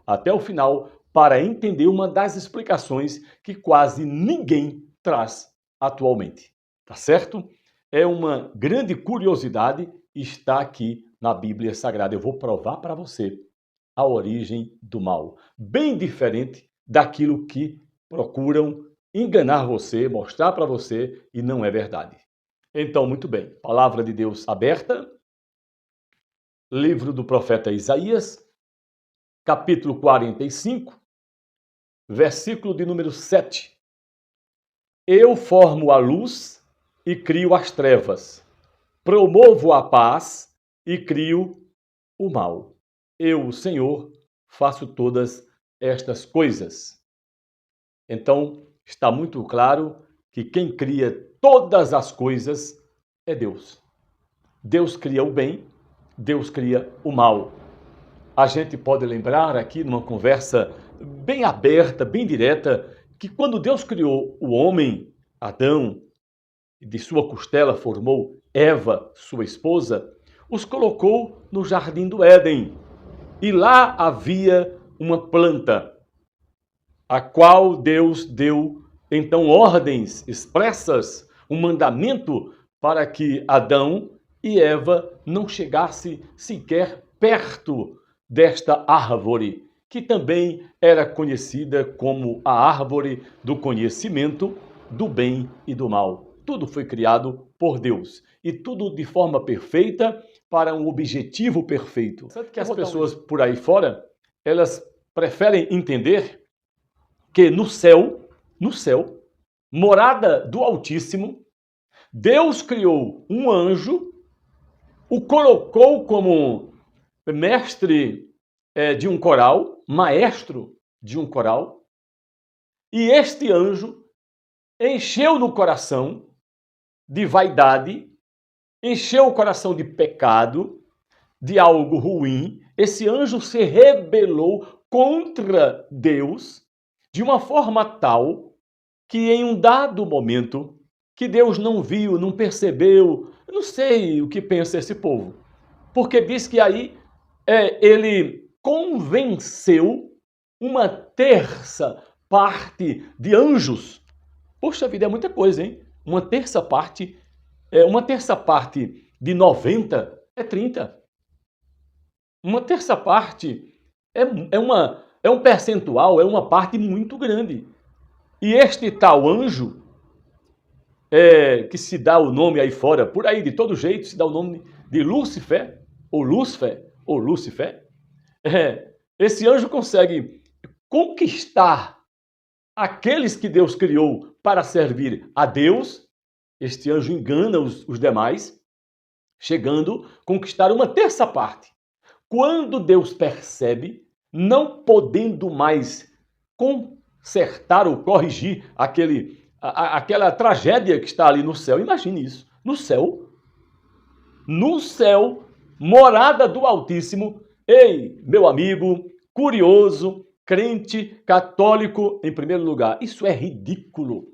até o final para entender uma das explicações que quase ninguém traz atualmente. Tá certo? É uma grande curiosidade e está aqui na Bíblia Sagrada. Eu vou provar para você a origem do mal. Bem diferente daquilo que procuram enganar você, mostrar para você e não é verdade. Então, muito bem. Palavra de Deus aberta. Livro do profeta Isaías, capítulo 45, versículo de número 7. Eu formo a luz e crio as trevas. Promovo a paz e crio o mal. Eu, o Senhor, faço todas estas coisas. Então, está muito claro que quem cria todas as coisas é Deus. Deus cria o bem, Deus cria o mal. A gente pode lembrar aqui numa conversa bem aberta, bem direta, que quando Deus criou o homem, Adão, e de sua costela formou Eva, sua esposa, os colocou no jardim do Éden. E lá havia uma planta, a qual Deus deu então ordens expressas, um mandamento para que Adão e Eva não chegassem sequer perto desta árvore, que também era conhecida como a árvore do conhecimento do bem e do mal. Tudo foi criado por Deus e tudo de forma perfeita para um objetivo perfeito. Sabe que as pessoas por aí fora, elas preferem entender que no céu, morada do Altíssimo, Deus criou um anjo, o colocou como mestre de um coral, maestro de um coral, e este anjo encheu no coração de vaidade, encheu o coração de pecado, de algo ruim. Esse anjo se rebelou contra Deus de uma forma tal que em um dado momento que Deus não viu, não percebeu, eu não sei o que pensa esse povo, porque diz que aí ele convenceu uma terça parte de anjos. Poxa vida, é muita coisa, hein? Uma terça parte de 90 é 30. Uma terça parte é um percentual, é uma parte muito grande. E este tal anjo, que se dá o nome aí fora, por aí de todo jeito, se dá o nome de Lúcifer, ou Lúcifer, esse anjo consegue conquistar aqueles que Deus criou para servir a Deus. Este anjo engana os demais, chegando a conquistar uma terça parte. Quando Deus percebe, não podendo mais consertar ou corrigir aquela tragédia que está ali no céu, imagine isso, no céu, morada do Altíssimo. Ei, meu amigo, curioso, crente, católico, em primeiro lugar, isso é ridículo,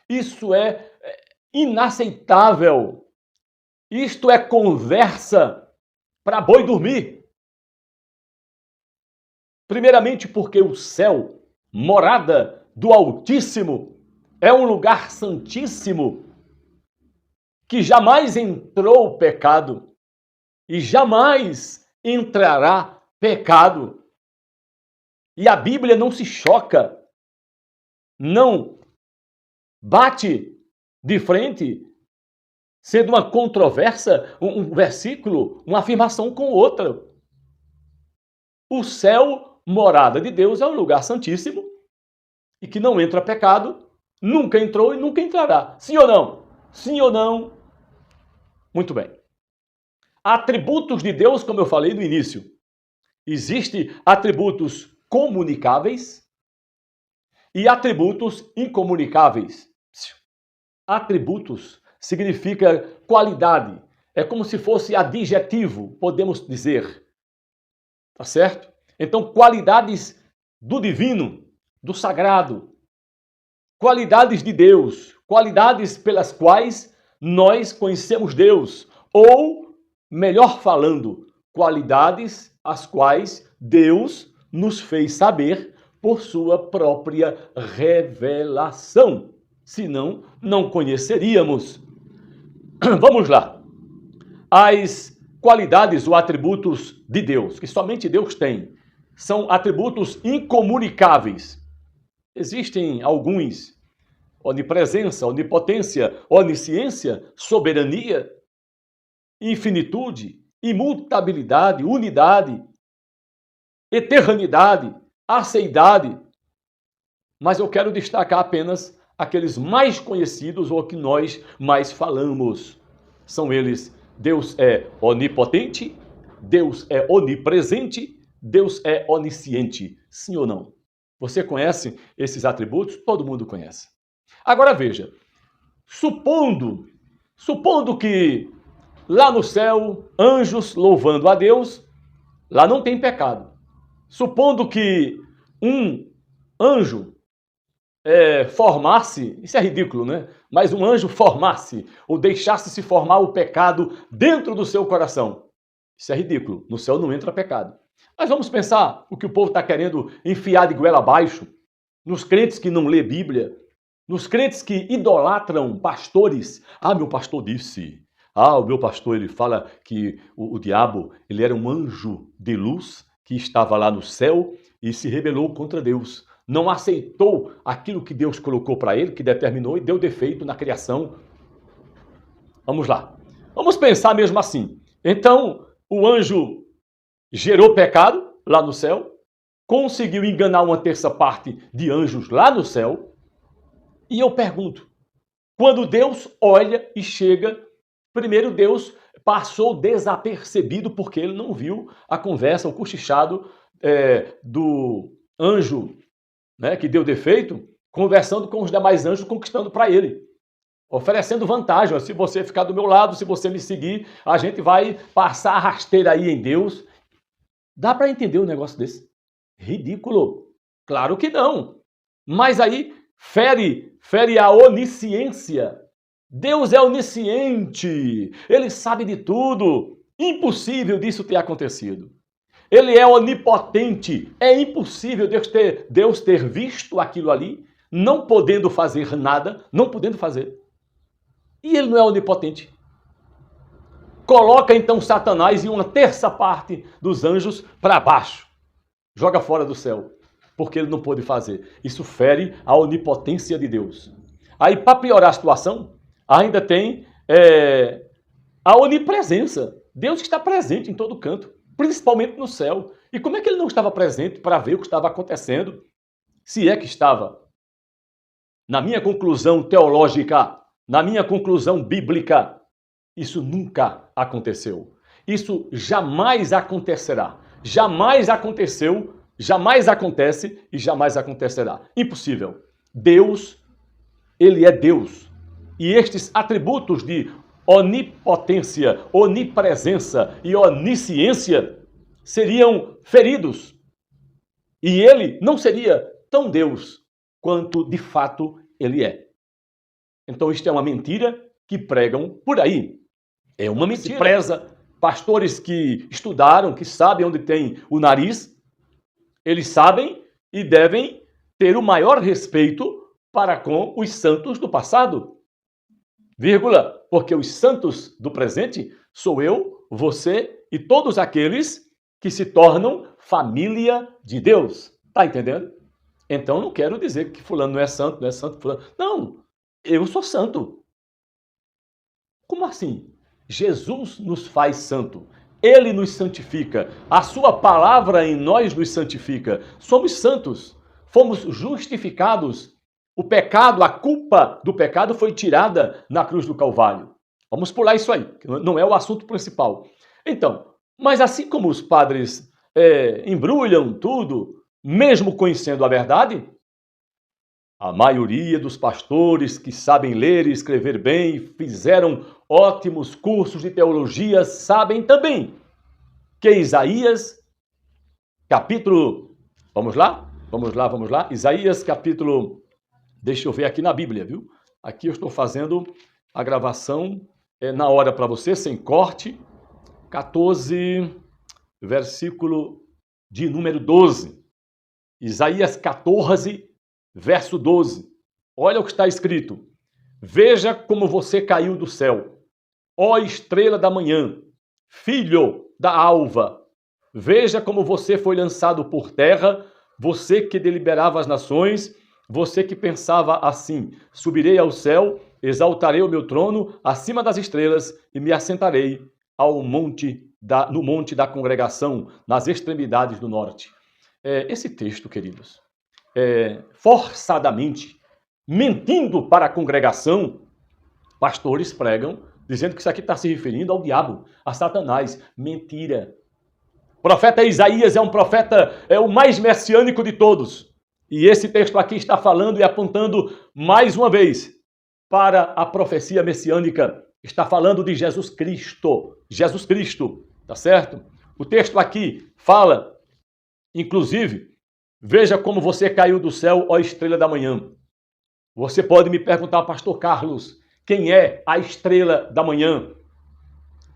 isso é inaceitável, isto é conversa para boi dormir. Primeiramente porque o céu, morada do Altíssimo, é um lugar santíssimo que jamais entrou pecado e jamais entrará pecado. E a Bíblia não se choca, não bate de frente, sendo uma controvérsia, um versículo, uma afirmação com outra. O céu, morada de Deus, é um lugar santíssimo e que não entra pecado, nunca entrou e nunca entrará. Sim ou não? Sim ou não? Muito bem. Atributos de Deus, como eu falei no início. Existem atributos comunicáveis e atributos incomunicáveis. Atributos significa qualidade. É como se fosse adjetivo, podemos dizer. Tá certo? Então, qualidades do divino, do sagrado. Qualidades de Deus. Qualidades pelas quais nós conhecemos Deus. Ou, melhor falando, qualidades as quais Deus nos fez saber por sua própria revelação. Senão, não conheceríamos. Vamos lá. As qualidades ou atributos de Deus, que somente Deus tem, são atributos incomunicáveis. Existem alguns: onipresença, onipotência, onisciência, soberania, infinitude, imutabilidade, unidade, eternidade, aceidade. Mas eu quero destacar apenas aqueles mais conhecidos ou que nós mais falamos. São eles: Deus é onipotente, Deus é onipresente, Deus é onisciente. Sim ou não? Você conhece esses atributos? Todo mundo conhece. Agora veja, supondo que lá no céu, anjos louvando a Deus, lá não tem pecado. Supondo que um anjo formasse, isso é ridículo, né? Mas um anjo formasse ou deixasse se formar o pecado dentro do seu coração. Isso é ridículo. No céu não entra pecado. Mas vamos pensar o que o povo está querendo enfiar de goela abaixo nos crentes que não lê Bíblia, nos crentes que idolatram pastores. Ah, meu pastor disse. Ah, o meu pastor, ele fala que o diabo, ele era um anjo de luz que estava lá no céu e se rebelou contra Deus. Não aceitou aquilo que Deus colocou para ele, que determinou, e deu defeito na criação. Vamos lá. Vamos pensar mesmo assim. Então, o anjo gerou pecado lá no céu, conseguiu enganar uma terça parte de anjos lá no céu. E eu pergunto, quando Deus olha e chega, primeiro Deus passou desapercebido porque ele não viu a conversa, o cochichado do anjo, né, que deu defeito, conversando com os demais anjos, conquistando para ele, oferecendo vantagem. Se você ficar do meu lado, se você me seguir, a gente vai passar a rasteira aí em Deus. Dá para entender um negócio desse? Ridículo. Claro que não. Mas aí fere a onisciência. Deus é onisciente. Ele sabe de tudo. Impossível disso ter acontecido. Ele é onipotente. É impossível Deus ter visto aquilo ali, não podendo fazer nada, não podendo fazer. E ele não é onipotente. Coloca então Satanás e uma terça parte dos anjos para baixo. Joga fora do céu, porque ele não pôde fazer. Isso fere a onipotência de Deus. Aí, para piorar a situação, ainda tem a onipresença. Deus está presente em todo canto, principalmente no céu. E como é que ele não estava presente para ver o que estava acontecendo? Se é que estava. Na minha conclusão teológica, na minha conclusão bíblica, isso nunca aconteceu. Isso jamais acontecerá. Jamais aconteceu, jamais acontece e jamais acontecerá. Impossível. Deus, ele é Deus. E estes atributos de onipotência, onipresença e onisciência seriam feridos. E ele não seria tão Deus quanto de fato ele é. Então isto é uma mentira que pregam por aí. É uma mentira. Se preza pastores que estudaram, que sabem onde tem o nariz, eles sabem e devem ter o maior respeito para com os santos do passado. Vírgula, porque os santos do presente sou eu, você e todos aqueles que se tornam família de Deus. Tá entendendo? Então não quero dizer que fulano não é santo, fulano. Não, eu sou santo. Como assim? Jesus nos faz santo. Ele nos santifica. A sua palavra em nós nos santifica. Somos santos. Fomos justificados. O pecado, a culpa do pecado foi tirada na cruz do Calvário. Vamos pular isso aí, que não é o assunto principal. Então, mas assim como os padres embrulham tudo, mesmo conhecendo a verdade, a maioria dos pastores que sabem ler e escrever bem, fizeram ótimos cursos de teologia, sabem também que Isaías, capítulo... Vamos lá? Isaías, capítulo... Deixa eu ver aqui na Bíblia, viu? Aqui eu estou fazendo a gravação na hora para você, sem corte. 14, versículo de número 12. Isaías 14, verso 12. Olha o que está escrito. Veja como você caiu do céu, ó estrela da manhã, filho da alva. Veja como você foi lançado por terra, você que deliberava as nações, você que pensava assim: subirei ao céu, exaltarei o meu trono acima das estrelas e me assentarei no monte da congregação, nas extremidades do norte. Esse texto, queridos, forçadamente, mentindo para a congregação, pastores pregam dizendo que isso aqui está se referindo ao diabo, a Satanás. Mentira. O profeta Isaías é um profeta, o mais messiânico de todos. E esse texto aqui está falando e apontando mais uma vez para a profecia messiânica. Está falando de Jesus Cristo. Jesus Cristo, tá certo? O texto aqui fala, inclusive, veja como você caiu do céu, ó estrela da manhã. Você pode me perguntar, pastor Carlos, quem é a estrela da manhã?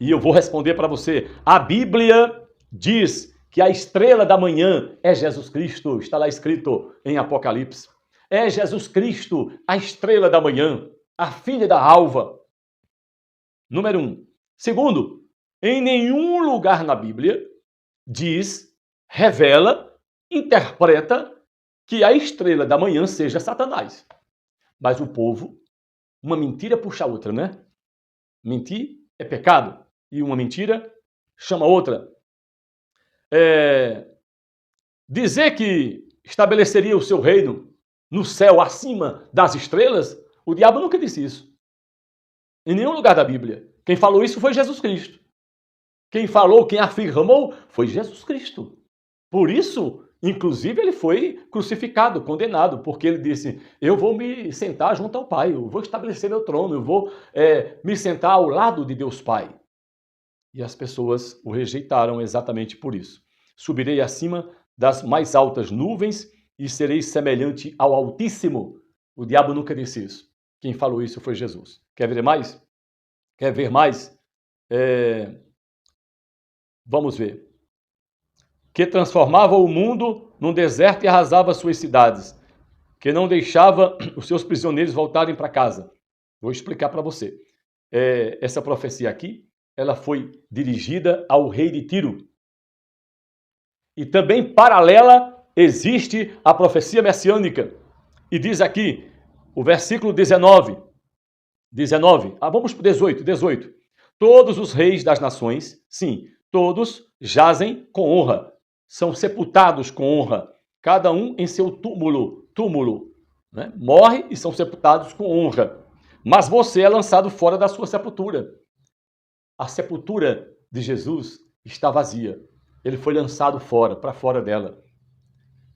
E eu vou responder para você. A Bíblia diz que a estrela da manhã é Jesus Cristo. Está lá escrito em Apocalipse. É Jesus Cristo, a estrela da manhã, a filha da alva. Número 1. Segundo, em nenhum lugar na Bíblia diz, revela, interpreta que a estrela da manhã seja Satanás. Mas o povo, uma mentira puxa a outra, né? Mentir é pecado e uma mentira chama outra. Dizer que estabeleceria o seu reino no céu acima das estrelas, o diabo nunca disse isso. Em nenhum lugar da Bíblia. Quem falou isso foi Jesus Cristo. Quem afirmou foi Jesus Cristo. Por isso, inclusive, ele foi crucificado, condenado, porque ele disse: eu vou me sentar junto ao Pai, eu vou estabelecer meu trono, eu vou me sentar ao lado de Deus Pai. E as pessoas o rejeitaram exatamente por isso. Subirei acima das mais altas nuvens e serei semelhante ao Altíssimo. O diabo nunca disse isso. Quem falou isso foi Jesus. Quer ver mais? Quer ver mais? Vamos ver. Que transformava o mundo num deserto e arrasava suas cidades, que não deixava os seus prisioneiros voltarem para casa. Vou explicar para você. Essa profecia aqui, ela foi dirigida ao rei de Tiro. E também paralela existe a profecia messiânica. E diz aqui, o versículo 19. Vamos para o 18. Todos os reis das nações, sim, todos jazem com honra. São sepultados com honra, cada um em seu túmulo, né? Morre e são sepultados com honra. Mas você é lançado fora da sua sepultura. A sepultura de Jesus está vazia. Ele foi lançado fora, para fora dela.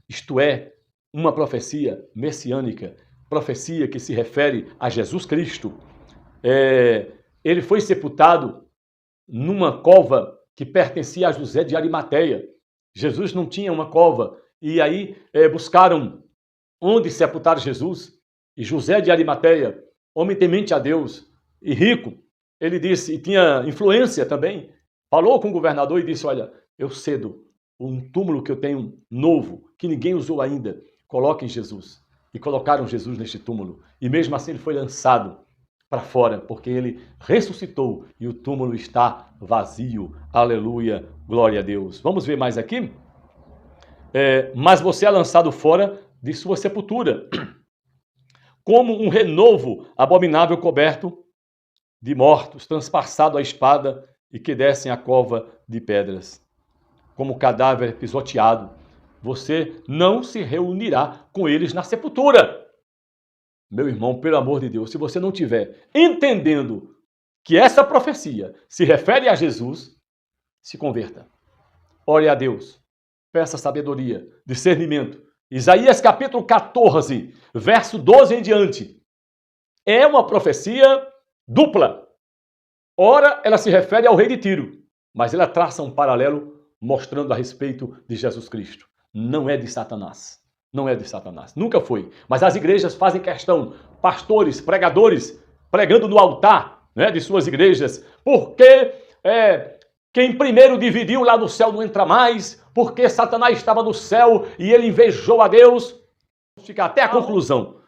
Isto é uma profecia messiânica, profecia que se refere a Jesus Cristo. Ele foi sepultado numa cova que pertencia a José de Arimateia. Jesus não tinha uma cova, e aí buscaram onde sepultar Jesus. E José de Arimateia, homem temente a Deus e rico, ele disse, e tinha influência também, falou com o governador e disse: olha, eu cedo um túmulo que eu tenho novo, que ninguém usou ainda, coloquem Jesus. E colocaram Jesus neste túmulo, e mesmo assim ele foi lançado para fora, porque ele ressuscitou e o túmulo está vazio. Aleluia, glória a Deus. Vamos ver mais aqui? Mas você é lançado fora de sua sepultura, como um renovo abominável coberto de mortos, transpassado a espada e que descem a cova de pedras. Como cadáver pisoteado, você não se reunirá com eles na sepultura. Meu irmão, pelo amor de Deus, se você não estiver entendendo que essa profecia se refere a Jesus, se converta. Ore a Deus. Peça sabedoria, discernimento. Isaías capítulo 14, verso 12 em diante. É uma profecia dupla. Ora, ela se refere ao rei de Tiro, mas ela traça um paralelo mostrando a respeito de Jesus Cristo. Não é de Satanás. Não é de Satanás. Nunca foi. Mas as igrejas fazem questão. Pastores, pregadores, pregando no altar, né, de suas igrejas. Porque Quem primeiro dividiu lá no céu não entra mais, porque Satanás estava no céu e ele invejou a Deus. Vamos ficar até a conclusão,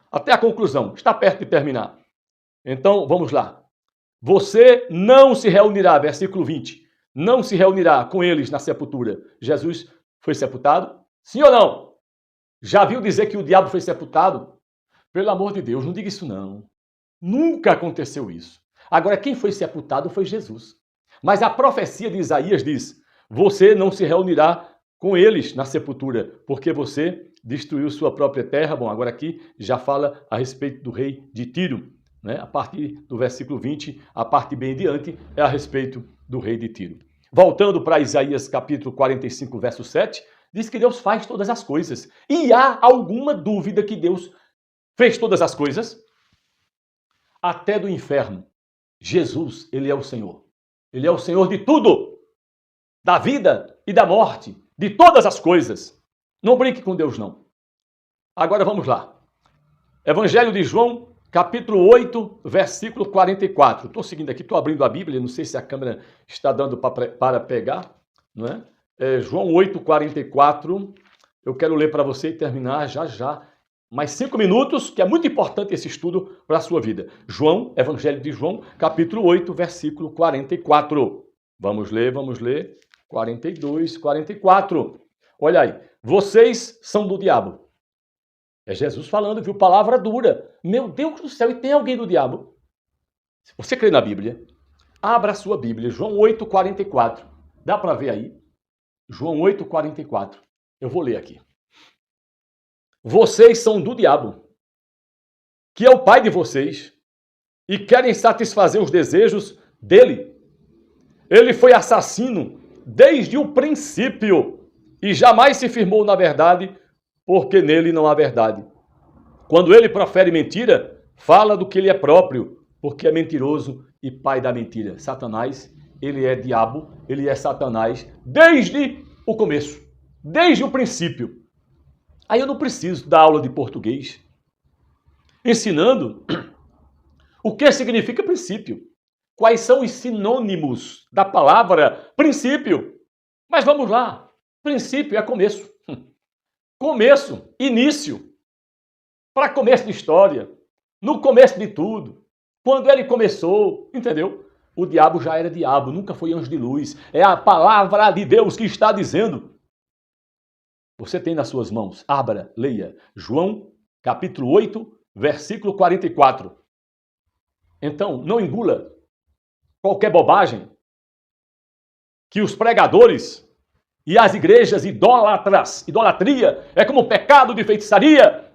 está perto de terminar. Então, vamos lá. Você não se reunirá, versículo 20, não se reunirá com eles na sepultura. Jesus foi sepultado? Sim ou não? Já viu dizer que o diabo foi sepultado? Pelo amor de Deus, não diga isso não. Nunca aconteceu isso. Agora, quem foi sepultado foi Jesus. Mas a profecia de Isaías diz: você não se reunirá com eles na sepultura, porque você destruiu sua própria terra. Bom, agora aqui já fala a respeito do rei de Tiro, né? A partir do versículo 20, a parte bem adiante é a respeito do rei de Tiro. Voltando para Isaías capítulo 45, verso 7, diz que Deus faz todas as coisas. E há alguma dúvida que Deus fez todas as coisas? Até do inferno. Jesus, ele é o Senhor. Ele é o Senhor de tudo, da vida e da morte, de todas as coisas. Não brinque com Deus, não. Agora vamos lá. Evangelho de João, capítulo 8, versículo 44. Estou seguindo aqui, estou abrindo a Bíblia, não sei se a câmera está dando para pegar, não é? João 8, 44. Eu quero ler para você e terminar já. Mais 5 minutos, que é muito importante esse estudo para a sua vida. João, Evangelho de João, capítulo 8, versículo 44. Vamos ler. 42, 44. Olha aí. Vocês são do diabo. É Jesus falando, viu? Palavra dura. Meu Deus do céu, e tem alguém do diabo? Se você crê na Bíblia, abra a sua Bíblia. João 8, 44. Dá para ver aí? João 8, 44. Eu vou ler aqui. Vocês são do diabo, que é o pai de vocês, e querem satisfazer os desejos dele. Ele foi assassino desde o princípio e jamais se firmou na verdade, porque nele não há verdade. Quando ele profere mentira, fala do que ele é próprio, porque é mentiroso e pai da mentira. Satanás, ele é diabo, ele é Satanás desde o começo, desde o princípio. Aí eu não preciso dar aula de português ensinando o que significa princípio. Quais são os sinônimos da palavra princípio? Mas vamos lá. Princípio é começo. Começo, início. Para começo de história. No começo de tudo. Quando ele começou, entendeu? O diabo já era diabo, nunca foi anjo de luz. É a palavra de Deus que está dizendo. Você tem nas suas mãos, abra, leia, João, capítulo 8, versículo 44. Então, não engula qualquer bobagem que os pregadores e as igrejas idolatria é como pecado de feitiçaria.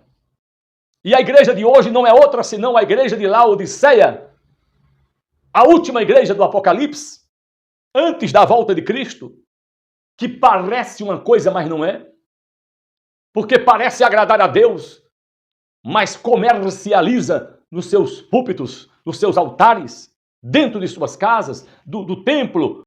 E a igreja de hoje não é outra senão a igreja de Laodiceia, a última igreja do Apocalipse, antes da volta de Cristo, que parece uma coisa, mas não é. Porque parece agradar a Deus, mas comercializa nos seus púlpitos, nos seus altares, dentro de suas casas, do templo,